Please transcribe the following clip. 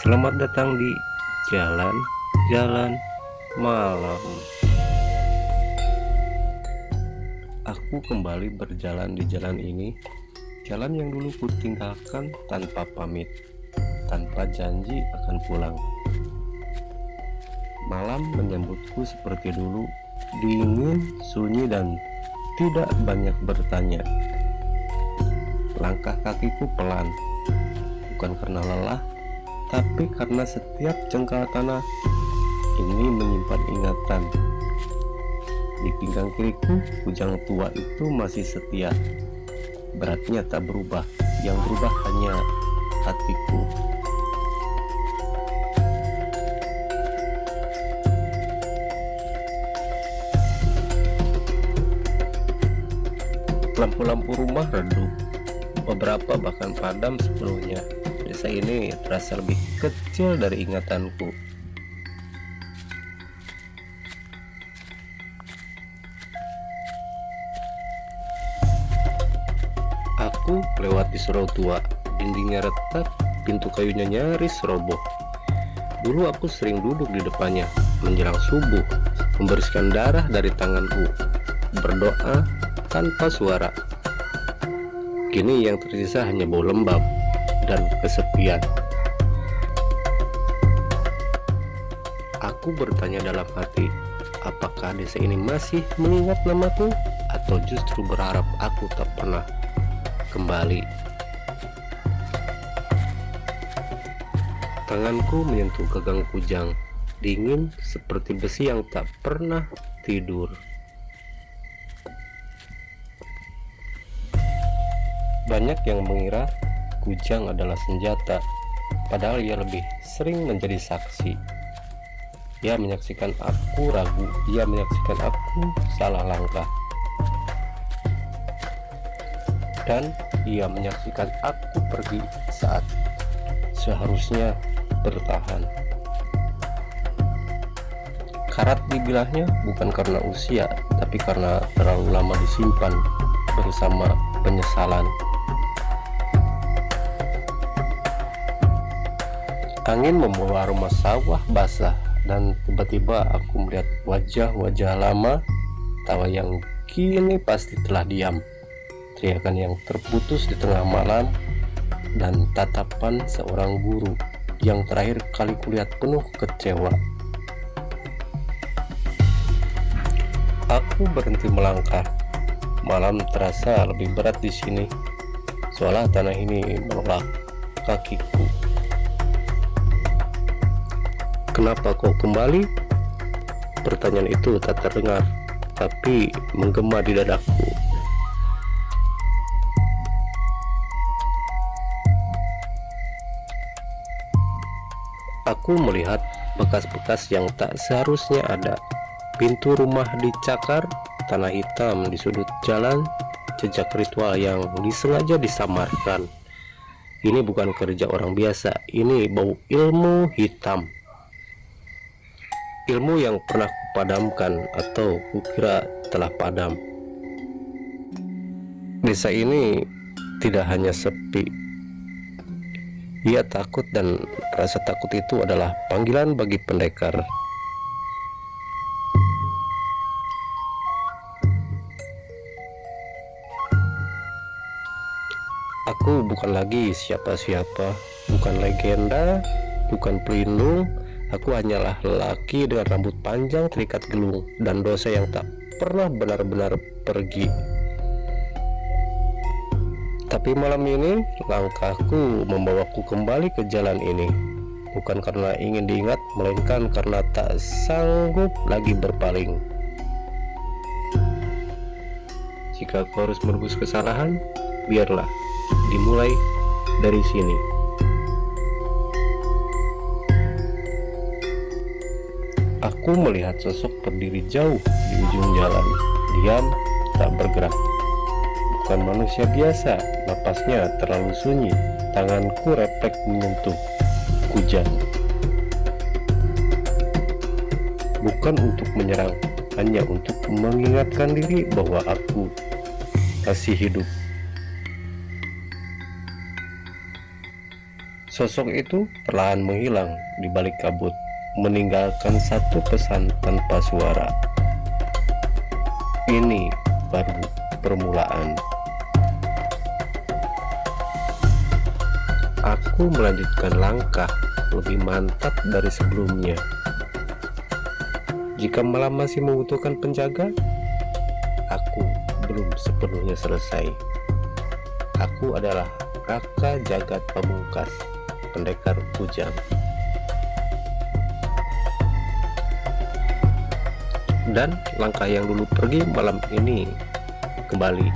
Selamat datang di jalan-jalan malam. Aku kembali berjalan di jalan ini, jalan yang dulu kutinggalkan tanpa pamit, tanpa janji akan pulang. Malam menyambutku seperti dulu, dingin, sunyi, dan tidak banyak bertanya. Langkah kakiku pelan, bukan karena lelah, tapi karena setiap jengkal tanah ini menyimpan ingatan. Di pinggang kiriku, kujang tua itu masih setia. Beratnya tak berubah, yang berubah hanya hatiku. Lampu-lampu rumah redup, beberapa bahkan padam sepenuhnya. Desa ini terasa lebih kecil dari ingatanku. Aku melewati surau tua, dindingnya retak, pintu kayunya nyaris roboh. Dulu aku sering duduk di depannya, menjelang subuh, membersihkan darah dari tanganku, berdoa tanpa suara. Kini yang tersisa hanya bau lembab dan kesepian. Aku bertanya dalam hati, apakah desa ini masih mengingat namaku, atau justru berharap aku tak pernah kembali. Tanganku menyentuh gagang kujang, dingin seperti besi yang tak pernah tidur. Banyak yang mengira kujang adalah senjata, padahal ia lebih sering menjadi saksi. Ia menyaksikan aku ragu, ia menyaksikan aku salah langkah, dan ia menyaksikan aku pergi saat seharusnya bertahan. Karat di bilahnya bukan karena usia, tapi karena terlalu lama disimpan bersama penyesalan. Angin membawa aroma sawah basah, dan tiba-tiba aku melihat wajah-wajah lama, tawa yang kini pasti telah diam, teriakan yang terputus di tengah malam, dan tatapan seorang guru yang terakhir kali kulihat penuh kecewa. Aku berhenti melangkah. Malam terasa lebih berat di sini, seolah tanah ini menolak kakiku. Kenapa kau kembali? Pertanyaan itu tak terdengar, tapi menggema di dadaku. Aku melihat bekas-bekas yang tak seharusnya ada. Pintu rumah dicakar, tanah hitam di sudut jalan, jejak ritual yang disengaja disamarkan. Ini bukan kerja orang biasa, ini bau ilmu hitam. Ilmu yang pernah kupadamkan atau kukira telah padam. Desa ini tidak hanya sepi. Ia takut, dan rasa takut itu adalah panggilan bagi pendekar. Aku bukan lagi siapa-siapa, bukan legenda, bukan pelindung. Aku hanyalah lelaki dengan rambut panjang terikat gelung dan dosa yang tak pernah benar-benar pergi. Tapi malam ini langkahku membawaku kembali ke jalan ini, bukan karena ingin diingat, melainkan karena tak sanggup lagi berpaling. Jika kau harus menebus kesalahan, biarlah dimulai dari sini. Aku melihat sosok berdiri jauh di ujung jalan, diam, tak bergerak. Bukan manusia biasa, napasnya terlalu sunyi, tanganku refleks menyentuh kujang. Bukan untuk menyerang, hanya untuk mengingatkan diri bahwa aku masih hidup. Sosok itu perlahan menghilang di balik kabut, meninggalkan satu pesan tanpa suara. Ini baru permulaan. Aku melanjutkan langkah lebih mantap dari sebelumnya. Jika malam masih membutuhkan penjaga, aku belum sepenuhnya selesai. Aku adalah Raka Jagat Pamungkas, pendekar kujang. Dan langkah yang dulu pergi malam ini kembali